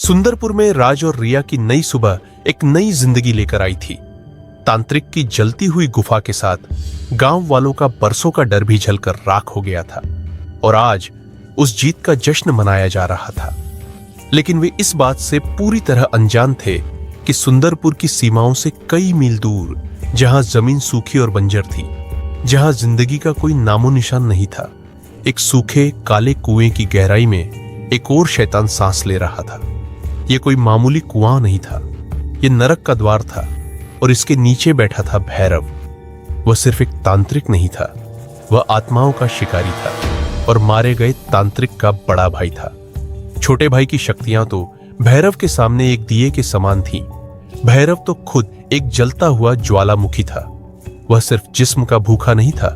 सुंदरपुर में राज और रिया की नई सुबह एक नई जिंदगी लेकर आई थी। तांत्रिक की जलती हुई गुफा के साथ गांव वालों का बरसों का डर भी जलकर राख हो गया था और आज उस जीत का जश्न मनाया जा रहा था। लेकिन वे इस बात से पूरी तरह अनजान थे कि सुंदरपुर की सीमाओं से कई मील दूर, जहां जमीन सूखी और बंजर थी, जहां जिंदगी का कोई नामो निशान नहीं था, एक सूखे काले कुएं की गहराई में एक और शैतान सांस ले रहा था। यह कोई मामूली कुआं नहीं था, यह नरक का द्वार था और इसके नीचे बैठा था भैरव। वह सिर्फ एक तांत्रिक नहीं था, वह आत्माओं का शिकारी था और मारे गए तांत्रिक का बड़ा भाई था। छोटे भाई की शक्तियां तो भैरव के सामने एक दिए के समान थीं। भैरव तो खुद एक जलता हुआ ज्वालामुखी था। वह सिर्फ जिस्म का भूखा नहीं था,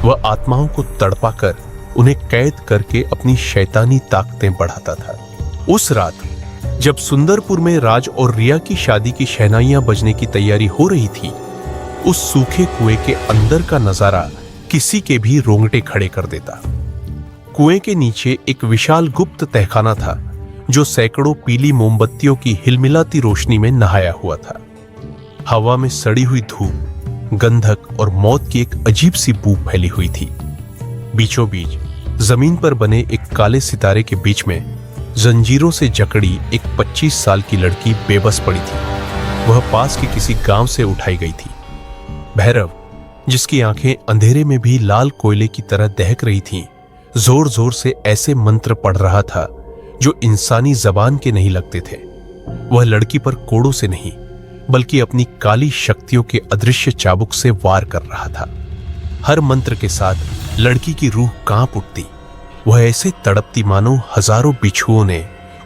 वह आत्माओं को तड़पा कर उन्हें कैद करके अपनी शैतानी ताकतें बढ़ाता था। उस रात जब सुंदरपुर में राज और रिया की शादी की शहनाइयां बजने की तैयारी हो रही थी, उस सूखे कुएं के अंदर का नजारा किसी के भी रोंगटे खड़े कर देता। कुएं के नीचे एक विशाल गुप्त तहखाना था जो सैकड़ों पीली मोमबत्तियों की हिलमिलाती रोशनी में नहाया हुआ था। हवा में सड़ी हुई धूप, गंधक और मौत की एक अजीब सी बू फैली हुई थी। बीचों बीच जमीन पर बने एक काले सितारे के बीच में जंजीरों से जकड़ी एक 25 साल की लड़की बेबस पड़ी थी। वह पास के किसी गांव से उठाई गई थी। भैरव, जिसकी आंखें अंधेरे में भी लाल कोयले की तरह दहक रही थीं, जोर जोर से ऐसे मंत्र पढ़ रहा था जो इंसानी जबान के नहीं लगते थे। वह लड़की पर कोड़ों से नहीं बल्कि अपनी काली शक्तियों के अदृश्य चाबुक से वार कर रहा था। हर मंत्र के साथ लड़की की रूह कांप उठती। वह ऐसे तड़पती मानो हजारों बिच्छुओं ने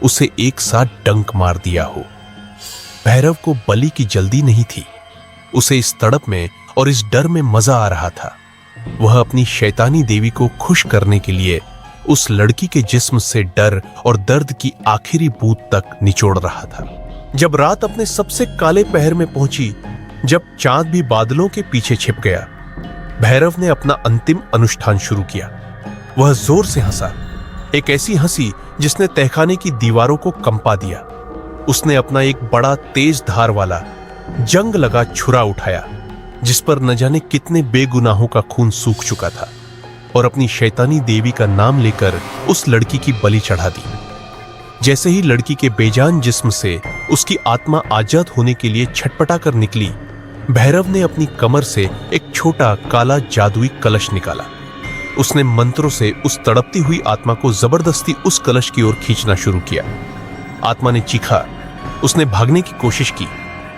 उसे एक साथ डंक मार दिया हो। भैरव को बलि की जल्दी नहीं थी। उसे इस तड़प में और इस डर में मजा आ रहा था। वह अपनी शैतानी देवी को खुश करने के लिए उस लड़की के जिस्म से डर और दर्द की आखिरी बूंद तक निचोड़ रहा था। जब रात अपने सबसे काले पहर में पहुंची, जब चांद भी बादलों के पीछे छिप गया, भैरव ने अपना अंतिम अनुष्ठान शुरू किया। वह जोर से हंसा, एक ऐसी हंसी जिसने तहखाने की दीवारों को कंपा दिया। उसने अपना एक बड़ा तेज धार वाला जंग लगा छुरा उठाया जिस पर न जाने कितने बेगुनाहों का खून सूख चुका था और अपनी शैतानी देवी का नाम लेकर उस लड़की की बलि चढ़ा दी। जैसे ही लड़की के बेजान जिस्म से उसकी आत्मा आजाद होने के लिए छटपटा कर निकली, भैरव ने अपनी कमर से एक छोटा काला जादुई कलश निकाला। उसने मंत्रों से उस तड़पती हुई आत्मा को जबरदस्ती उस कलश की ओर खींचना शुरू किया। आत्मा ने चीखा, उसने भागने की कोशिश की,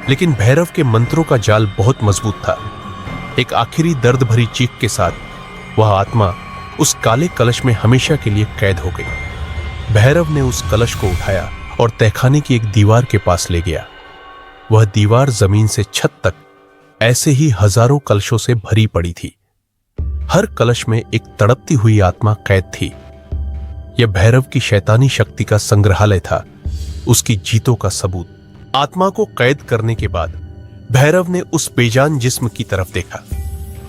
लेकिन भैरव के मंत्रों का जाल बहुत मजबूत था। एक आखिरी दर्द भरी चीख के साथ वह आत्मा उस काले कलश में हमेशा के लिए कैद हो गई। भैरव ने उस कलश को उठाया और तहखाने की एक दीवार के पास ले गया। वह दीवार जमीन से छत तक ऐसे ही हजारों कलशों से भरी पड़ी थी। हर कलश में एक तड़पती हुई आत्मा कैद थी। यह भैरव की शैतानी शक्ति का संग्रहालय था, उसकी जीतों का सबूत। आत्मा को कैद करने के बाद भैरव ने उस बेजान जिस्म की तरफ देखा।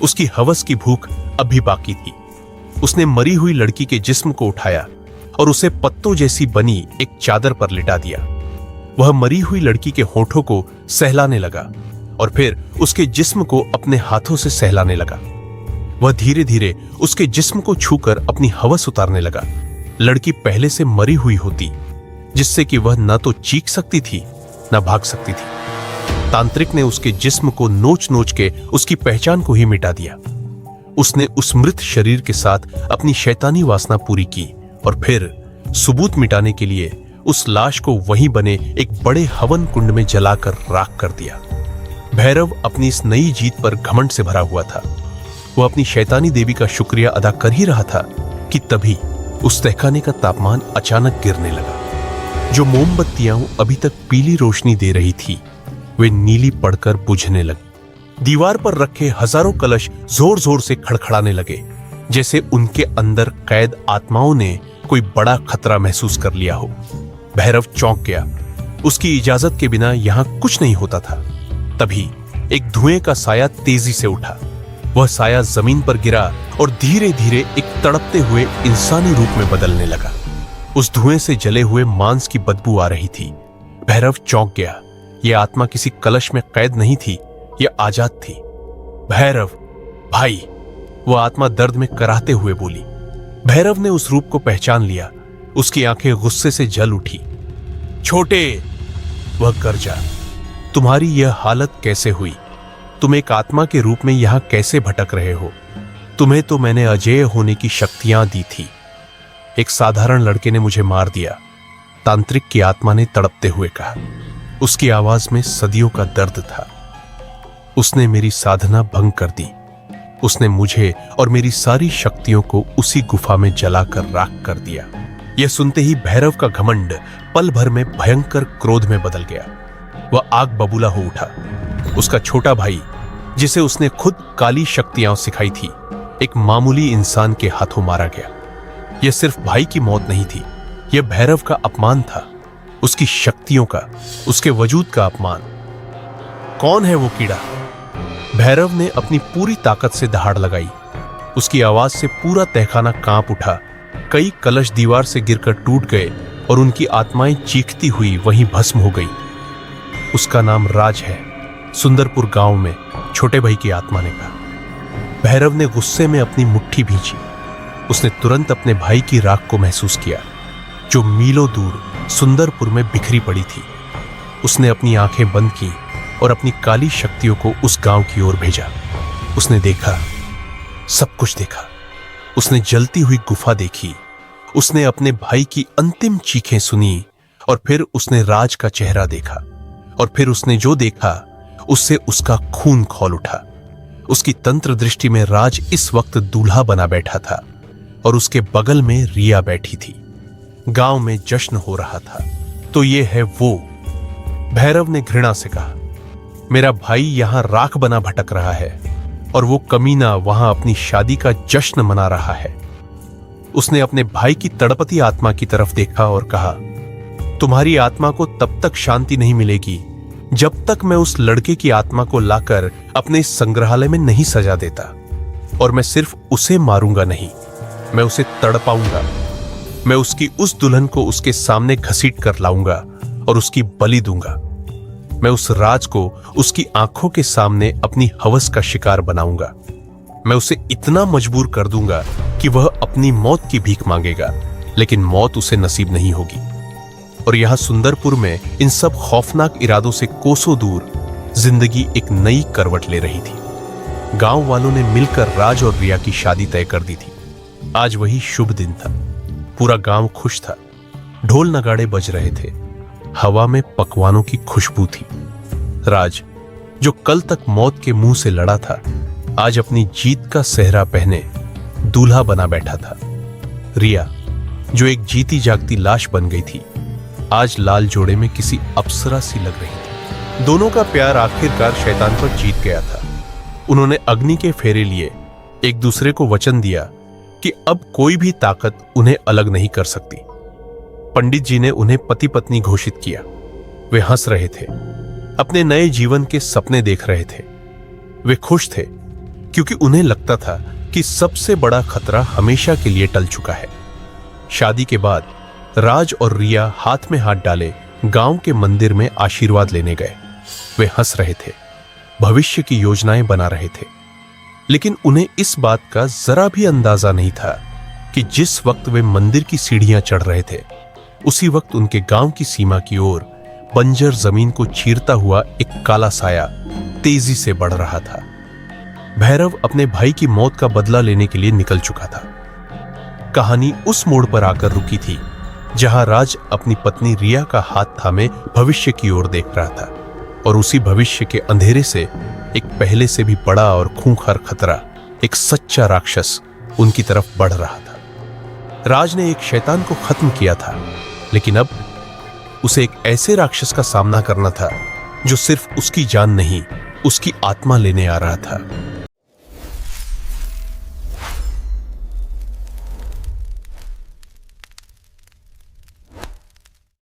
उसकी हवस की भूख अभी बाकी थी। उसने मरी हुई लड़की के जिस्म को उठाया और उसे पत्तों जैसी बनी एक चादर पर लिटा दिया। वह मरी हुई लड़की के होठों को सहलाने लगा और फिर उसके जिस्म को अपने हाथों से सहलाने लगा। वह धीरे धीरे उसके जिस्म को छूकर अपनी हवस उतारने लगा। लड़की पहले से मरी हुई होती, जिससे कि वह न तो चीख सकती थी न भाग सकती थी। तांत्रिक ने उसके जिस्म को नोच नोच के उसकी पहचान को ही मिटा दिया। उसने उस मृत शरीर के साथ अपनी शैतानी वासना पूरी की और फिर सबूत मिटाने के लिए उस लाश को वहीं बने एक बड़े हवन कुंड में जलाकर राख कर दिया। भैरव अपनी इस नई जीत पर घमंड से भरा हुआ था। वह अपनी शैतानी देवी का शुक्रिया अदा कर ही रहा था कि तभी उस तहखाने का तापमान अचानक गिरने लगा। जो मोमबत्तियां अभी तक पीली रोशनी दे रही थी, वे नीली पड़कर बुझने लगी। दीवार पर रखे हजारों कलश जोर जोर से खड़खड़ाने लगे, जैसे उनके अंदर कैद आत्माओं ने कोई बड़ा खतरा महसूस कर लिया हो। भैरव चौंक गया। उसकी इजाजत के बिना यहां कुछ नहीं होता था। तभी एक धुएं का साया तेजी से उठा। वह साया जमीन पर गिरा और धीरे धीरे एक तड़पते हुए इंसानी रूप में बदलने लगा। उस धुएं से जले हुए मांस की बदबू आ रही थी। भैरव चौंक गया। यह आत्मा किसी कलश में कैद नहीं थी, यह आजाद थी। भैरव, भाई, वह आत्मा दर्द में कराहते हुए बोली। भैरव ने उस रूप को पहचान लिया। उसकी आंखें गुस्से से जल उठी। छोटे, वह गर्जा, तुम्हारी यह हालत कैसे हुई? तुम एक आत्मा के रूप में यहां कैसे भटक रहे हो? तुम्हें तो मैंने अजेय होने की शक्तियां दी थी। एक साधारण लड़के ने मुझे मार दिया, तांत्रिक की आत्मा ने तड़पते हुए कहा। उसकी आवाज में सदियों का दर्द था। उसने मेरी साधना भंग कर दी। उसने मुझे और मेरी सारी शक्तियों को उसी गुफा में जलाकर राख कर दिया। यह सुनते ही भैरव का घमंड पल भर में भयंकर क्रोध में बदल गया। वह आग बबूला हो उठा। उसका छोटा भाई, जिसे उसने खुद काली शक्तियां सिखाई थी, एक मामूली इंसान के हाथों मारा गया। यह सिर्फ भाई की मौत नहीं थी, यह भैरव का अपमान था, उसकी शक्तियों का, उसके वजूद का अपमान। कौन है वो कीड़ा? भैरव ने अपनी पूरी ताकत से दहाड़ लगाई। उसकी आवाज से पूरा तहखाना कांप उठा। कई कलश दीवार से गिरकर टूट गए और उनकी आत्माएं चीखती हुई वहीं भस्म हो गई। उसका नाम राज है, सुंदरपुर गांव में, छोटे भाई की आत्मा ने कहा। भैरव ने गुस्से में अपनी मुट्ठी भींची। उसने तुरंत अपने भाई की राख को महसूस किया, जो मीलों दूर सुंदरपुर में बिखरी पड़ी थी। उसने अपनी आंखें बंद की और अपनी काली शक्तियों को उस गांव की ओर भेजा। उसने देखा, सब कुछ देखा। उसने जलती हुई गुफा देखी। उसने अपने भाई की अंतिम चीखें सुनी और फिर उसने राज का चेहरा देखा। और फिर उसने जो देखा उससे उसका खून खौल उठा। उसकी तंत्र दृष्टि में राज इस वक्त दूल्हा बना बैठा था और उसके बगल में रिया बैठी थी। गांव में जश्न हो रहा था। तो ये है वो। भैरव ने घृणा से कहा, मेरा भाई यहां राख बना भटक रहा है और वो कमीना वहां अपनी शादी का जश्न मना रहा है। उसने अपने भाई की तड़पती आत्मा की तरफ देखा और कहा, तुम्हारी आत्मा को तब तक शांति नहीं मिलेगी जब तक मैं उस लड़के की आत्मा को लाकर अपने इस संग्रहालय में नहीं सजा देता। और मैं सिर्फ उसे मारूंगा नहीं, मैं उसे तड़पाऊंगा। मैं उसकी उस दुल्हन को उसके सामने घसीट कर लाऊंगा और उसकी बलि दूंगा। मैं उस राज को उसकी आंखों के सामने अपनी हवस का शिकार बनाऊंगा। मैं उसे इतना मजबूर कर दूंगा कि वह अपनी मौत की भीख मांगेगा, लेकिन मौत उसे नसीब नहीं होगी। और यहां सुंदरपुर में इन सब खौफनाक इरादों से कोसों दूर जिंदगी एक नई करवट ले रही थी। गांव वालों ने मिलकर राज और रिया की शादी तय कर दी थी। आज वही शुभ दिन था। पूरा गांव खुश था। ढोल नगाड़े बज रहे थे। हवा में पकवानों की खुशबू थी। राज, जो कल तक मौत के मुंह से लड़ा था, आज अपनी जीत का सेहरा पहने दूल्हा बना बैठा था। रिया, जो एक जीती जागती लाश बन गई थी, आज लाल जोड़े में किसी अप्सरा सी लग रही थी। दोनों का प्यार आखिरकार शैतान पर जीत गया था। उन्होंने अग्नि के फेरे लिए, एक दूसरे को वचन दिया कि अब कोई भी ताकत उन्हें अलग नहीं कर सकती। पंडित जी ने उन्हें पति पत्नी घोषित किया। वे हंस रहे थे, अपने नए जीवन के सपने देख रहे थे। वे खुश थे क्योंकि उन्हें लगता था कि सबसे बड़ा खतरा हमेशा के लिए टल चुका है। शादी के बाद राज और रिया हाथ में हाथ डाले गांव के मंदिर में आशीर्वाद लेने गए। वे हंस रहे थे, भविष्य की योजनाएं बना रहे थे, लेकिन उन्हें इस बात का जरा भी अंदाजा नहीं था कि जिस वक्त वे मंदिर की सीढ़ियां चढ़ रहे थे, उसी वक्त उनके गांव की सीमा की ओर बंजर जमीन को चीरता हुआ एक काला साया तेजी से बढ़ रहा था। भैरव अपने भाई की मौत का बदला लेने के लिए निकल चुका था। कहानी उस मोड़ पर आकर रुकी थी जहां राज अपनी पत्नी रिया का हाथ थामे भविष्य की ओर देख रहा था, और उसी भविष्य के अंधेरे से एक पहले से भी बड़ा और खूंखार खतरा, एक सच्चा राक्षस उनकी तरफ बढ़ रहा था। राज ने एक शैतान को खत्म किया था, लेकिन अब उसे एक ऐसे राक्षस का सामना करना था जो सिर्फ उसकी जान नहीं, उसकी आत्मा लेने आ रहा था।